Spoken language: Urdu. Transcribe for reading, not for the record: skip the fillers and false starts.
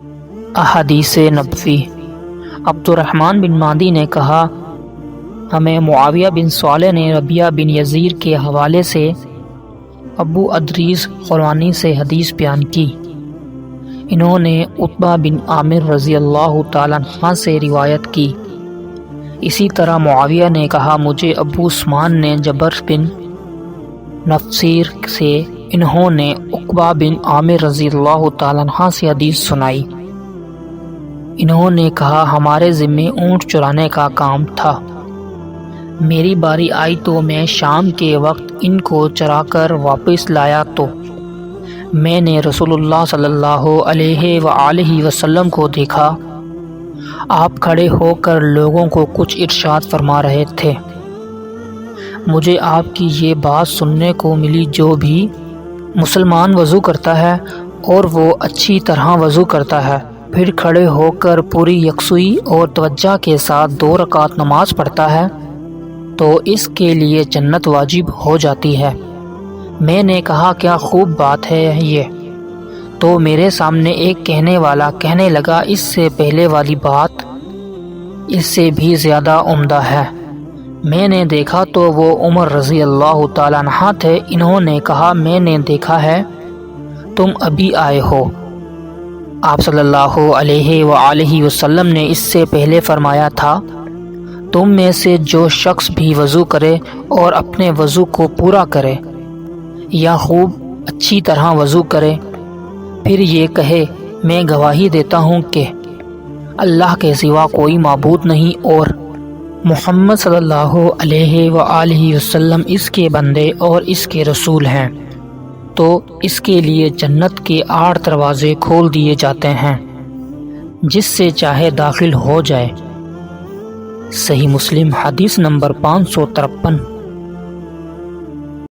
احادیث نبوی۔ عبدالرحمن بن مہدی نے کہا، ہمیں معاویہ بن صالح نے ربیعہ بن یزید کے حوالے سے ابو ادریس خولانی سے حدیث بیان کی۔ انہوں نے عتبہ بن عامر رضی اللہ تعالیٰ عنہ سے روایت کی۔ اسی طرح معاویہ نے کہا، مجھے ابو عثمان نے جبر بن نفسیر سے، انہوں نے عقبہ بن عامر رضی اللہ تعالیٰ عنہ سے حدیث سنائی۔ انہوں نے کہا، ہمارے ذمے اونٹ چرانے کا کام تھا۔ میری باری آئی تو میں شام کے وقت ان کو چرا کر واپس لایا تو میں نے رسول اللہ صلی اللہ علیہ وآلہ وسلم کو دیکھا، آپ کھڑے ہو کر لوگوں کو کچھ ارشاد فرما رہے تھے۔ مجھے آپ کی یہ بات سننے کو ملی، جو بھی مسلمان وضو کرتا ہے اور وہ اچھی طرح وضو کرتا ہے، پھر کھڑے ہو کر پوری یکسوئی اور توجہ کے ساتھ 2 رکعت نماز پڑھتا ہے تو اس کے لیے جنت واجب ہو جاتی ہے۔ میں نے کہا، کیا خوب بات ہے یہ! تو میرے سامنے ایک کہنے والا کہنے لگا، اس سے پہلے والی بات اس سے بھی زیادہ عمدہ ہے۔ میں نے دیکھا تو وہ عمر رضی اللہ تعالیٰ عنہ تھے۔ انہوں نے کہا، میں نے دیکھا ہے تم ابھی آئے ہو۔ آپ صلی اللہ علیہ وآلہ وسلم نے اس سے پہلے فرمایا تھا، تم میں سے جو شخص بھی وضو کرے اور اپنے وضو کو پورا کرے یا خوب اچھی طرح وضو کرے، پھر یہ کہے، میں گواہی دیتا ہوں کہ اللہ کے سوا کوئی معبود نہیں اور محمد صلی اللہ علیہ وآلہ وسلم اس کے بندے اور اس کے رسول ہیں، تو اس کے لیے جنت کے 8 دروازے کھول دیے جاتے ہیں، جس سے چاہے داخل ہو جائے۔ صحیح مسلم حدیث نمبر 553۔